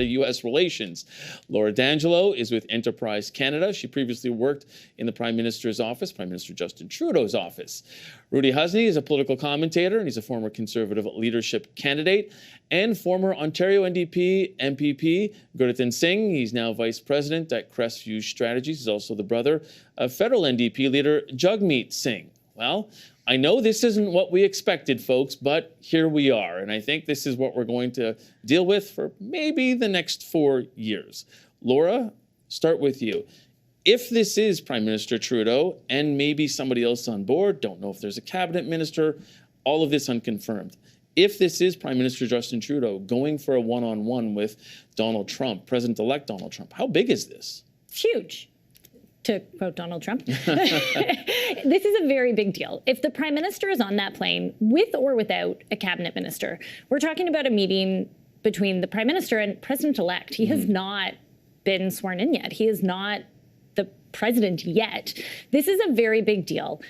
U.S. relations. Laura D'Angelo is with Enterprise Canada. She previously worked in the Prime Minister's office, Prime Minister Justin Trudeau's office. Rudy Husney is a political commentator, and he's a former Conservative leadership candidate and former Ontario NDP MPP Gurjit Singh. He's now Vice President at Crestview Strategies. He's also the brother of federal NDP leader Jagmeet Singh. Well, I know this isn't what we expected, folks, but here we are. And I think this is what we're going to deal with for maybe the next 4 years. Laura, start with you. If this is Prime Minister Trudeau and maybe somebody else on board, don't know if there's a cabinet minister, all of this unconfirmed. If this is Prime Minister Justin Trudeau going for a one-on-one with Donald Trump, President-elect Donald Trump, how big is this? It's huge. To quote Donald Trump, this is a very big deal. If the prime minister is on that plane, with or without a cabinet minister, we're talking about a meeting between the prime minister and president-elect. He has not been sworn in yet. He is not the president yet. This is a very big deal.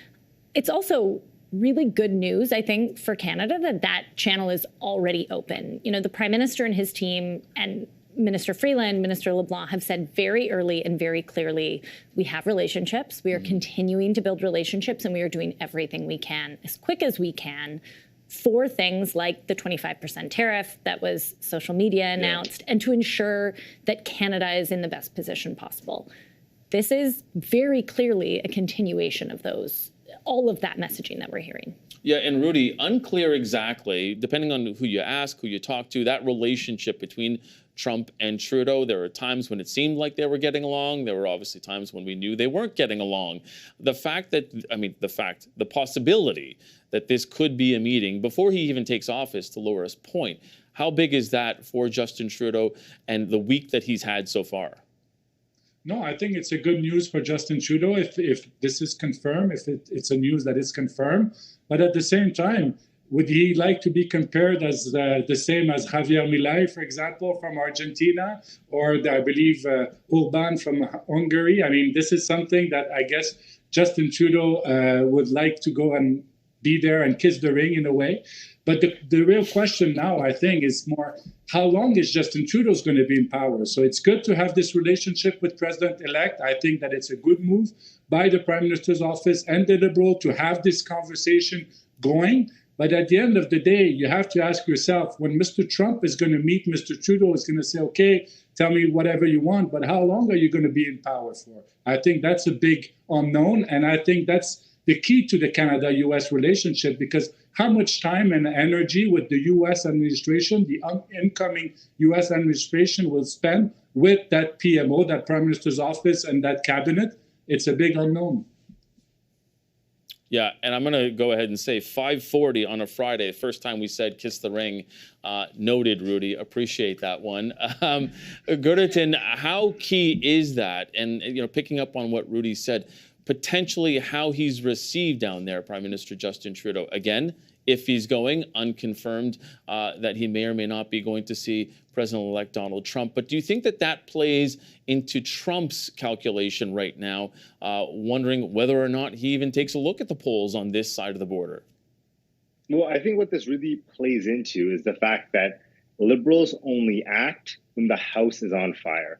It's also really good news, I think, for Canada that that channel is already open. You know, the prime minister and his team and Minister Freeland, Minister LeBlanc have said very early and very clearly, we have relationships, we are continuing to build relationships, and we are doing everything we can, as quick as we can, for things like the 25% tariff that was social media announced, and to ensure that Canada is in the best position possible. This is very clearly a continuation of all of that messaging that we're hearing. Yeah, and Rudy, unclear exactly, depending on who you ask, who you talk to, that relationship between Trump and Trudeau. There were times when it seemed like they were getting along. There were obviously times when we knew they weren't getting along. The possibility that this could be a meeting before he even takes office, to Laura's point, how big is that for Justin Trudeau and the week that he's had so far? No, I think it's a good news for Justin Trudeau if this is confirmed, if it's a news that is confirmed. But at the same time, would he like to be compared as the same as Javier Milei, for example, from Argentina, or I believe Orbán from Hungary? I mean, this is something that I guess Justin Trudeau would like to go and be there and kiss the ring in a way. But the real question now, I think, is more, how long is Justin Trudeau going to be in power? So it's good to have this relationship with President-elect. I think that it's a good move by the Prime Minister's office and the Liberal to have this conversation going. But at the end of the day, you have to ask yourself, when Mr. Trump is going to meet Mr. Trudeau, is going to say, okay, tell me whatever you want, but how long are you going to be in power for? I think that's a big unknown, and I think that's the key to the Canada-U.S. relationship, because how much time and energy would the U.S. administration, the incoming U.S. administration, will spend with that PMO, that Prime Minister's office, and that cabinet? It's a big unknown. Yeah, and I'm going to go ahead and say 5:40 on a Friday, first time we said kiss the ring. Noted, Rudy. Appreciate that one. Gurjit, how key is that? And, you know, picking up on what Rudy said, potentially how he's received down there, Prime Minister Justin Trudeau. Again, if he's going, unconfirmed that he may or may not be going to see President-elect Donald Trump. But do you think that that plays into Trump's calculation right now, wondering whether or not he even takes a look at the polls on this side of the border? Well, I think what this really plays into is the fact that Liberals only act when the House is on fire.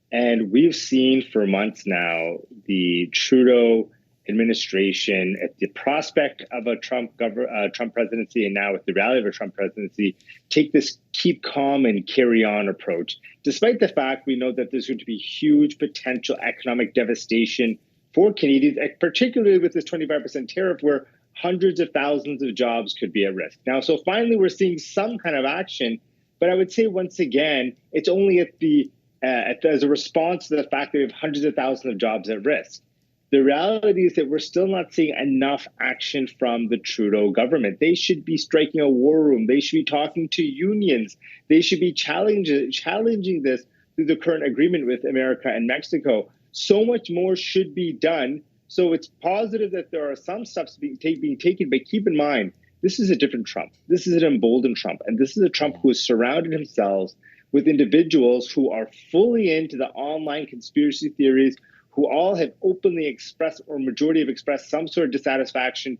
And we've seen for months now the Trudeau administration, at the prospect of a Trump presidency, and now with the reality of a Trump presidency, take this keep calm and carry on approach. Despite the fact we know that there's going to be huge potential economic devastation for Canadians, particularly with this 25% tariff, where hundreds of thousands of jobs could be at risk. Now, so finally, we're seeing some kind of action, but I would say once again, it's only as a response to the fact that we have hundreds of thousands of jobs at risk. The reality is that we're still not seeing enough action from the Trudeau government. They should be striking a war room. They should be talking to unions. They should be challenging this through the current agreement with America and Mexico. So much more should be done. So it's positive that there are some steps being taken, but keep in mind, this is a different Trump. This is an emboldened Trump. And this is a Trump who has surrounded himself with individuals who are fully into the online conspiracy theories, who all have openly expressed, or majority have expressed, some sort of dissatisfaction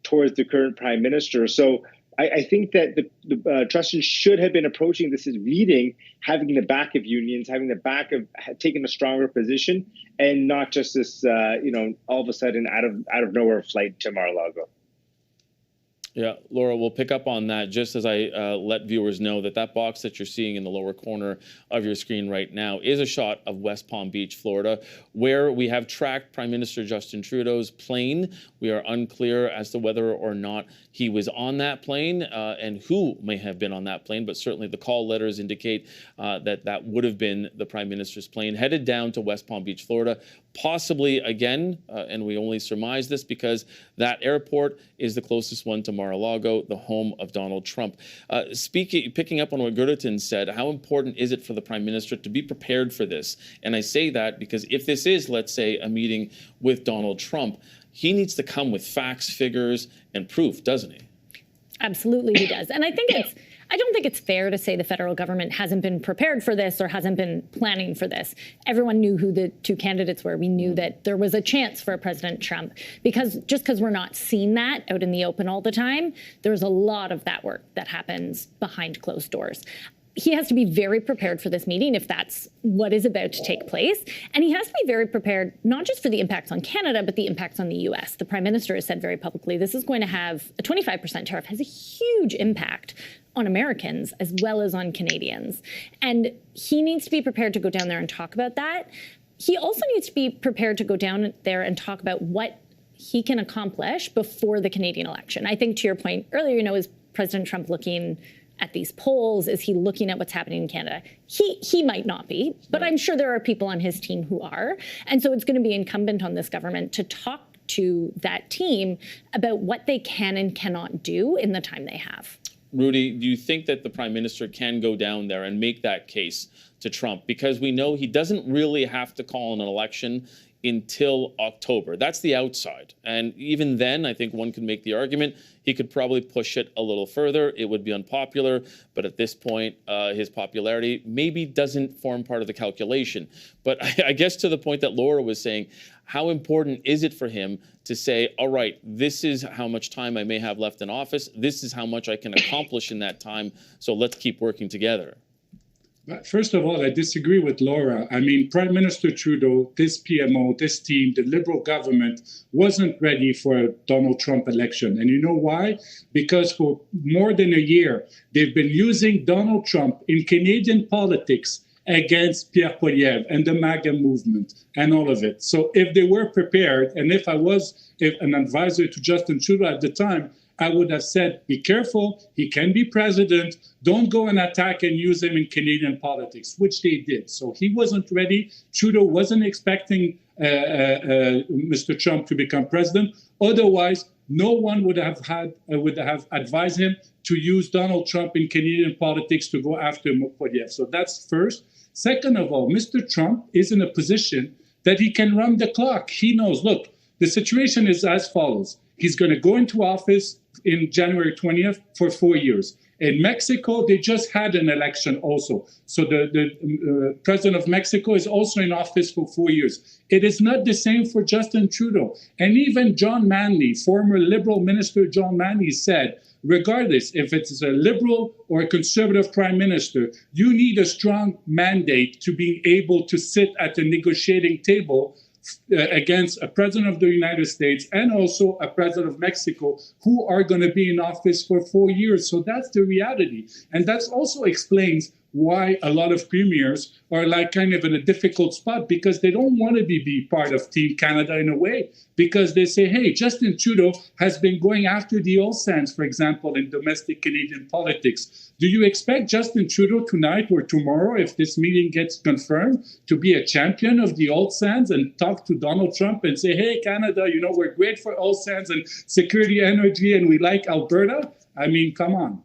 towards the current prime minister. So I think that the trustees should have been approaching this as meeting, having the back of unions, having the back of taking a stronger position, and not just this, all of a sudden out of nowhere flight to Mar-a-Lago. Yeah, Laura, we'll pick up on that just as I let viewers know that box that you're seeing in the lower corner of your screen right now is a shot of West Palm Beach, Florida, where we have tracked Prime Minister Justin Trudeau's plane. We are unclear as to whether or not he was on that plane and who may have been on that plane, but certainly the call letters indicate that would have been the Prime Minister's plane headed down to West Palm Beach, Florida, possibly again, and we only surmise this because that airport is the closest one to Mar-a-Lago, the home of Donald Trump. Picking up on what Gerdeton said, how important is it for the Prime Minister to be prepared for this? And I say that because if this is, let's say, a meeting with Donald Trump, he needs to come with facts, figures, and proof, doesn't he? Absolutely, he does. And I don't think it's fair to say the federal government hasn't been prepared for this or hasn't been planning for this. Everyone knew who the two candidates were. We knew that there was a chance for President Trump because we're not seeing that out in the open all the time, there's a lot of that work that happens behind closed doors. He has to be very prepared for this meeting if that's what is about to take place. And he has to be very prepared, not just for the impacts on Canada, but the impacts on the US. The Prime Minister has said very publicly, this is going to have a 25% tariff, has a huge impact on Americans as well as on Canadians. And he needs to be prepared to go down there and talk about that. He also needs to be prepared to go down there and talk about what he can accomplish before the Canadian election. I think to your point earlier, is President Trump looking at these polls? Is he looking at what's happening in Canada? He might not be, but I'm sure there are people on his team who are. And so it's going to be incumbent on this government to talk to that team about what they can and cannot do in the time they have. Rudy, do you think that the Prime Minister can go down there and make that case to Trump? Because we know he doesn't really have to call an election until October. That's the outside. And even then, I think one could make the argument he could probably push it a little further. It would be unpopular, but at this point, his popularity maybe doesn't form part of the calculation. But I guess to the point that Laura was saying, how important is it for him to say, all right, this is how much time I may have left in office. This is how much I can accomplish in that time. So let's keep working together. First of all, I disagree with Laura. I mean, Prime Minister Trudeau, this PMO, this team, the Liberal government wasn't ready for a Donald Trump election. And you know why? Because for more than a year, they've been using Donald Trump in Canadian politics against Pierre Poilievre and the MAGA movement and all of it. So if they were prepared, and if I was an advisor to Justin Trudeau at the time, I would have said, be careful, he can be president, don't go and attack and use him in Canadian politics, which they did. So he wasn't ready. Trudeau wasn't expecting Mr. Trump to become president. Otherwise, no one would have advised him to use Donald Trump in Canadian politics to go after Poilievre. So that's first. Second of all, Mr. Trump is in a position that he can run the clock. He knows, look, the situation is as follows. He's going to go into office in January 20th for 4 years. In Mexico, they just had an election also. So the president of Mexico is also in office for 4 years. It is not the same for Justin Trudeau. And even John Manley, former Liberal Minister John Manley said, regardless if it's a Liberal or a Conservative Prime Minister, you need a strong mandate to be able to sit at the negotiating table against a president of the United States and also a president of Mexico who are going to be in office for 4 years. So that's the reality. And that also explains why a lot of premiers are like kind of in a difficult spot because they don't want to be part of Team Canada in a way because they say, hey, Justin Trudeau has been going after the oil sands, for example, in domestic Canadian politics. Do you expect Justin Trudeau tonight or tomorrow, if this meeting gets confirmed, to be a champion of the oil sands and talk to Donald Trump and say, hey, Canada, we're great for oil sands and security energy and we like Alberta? I mean, come on.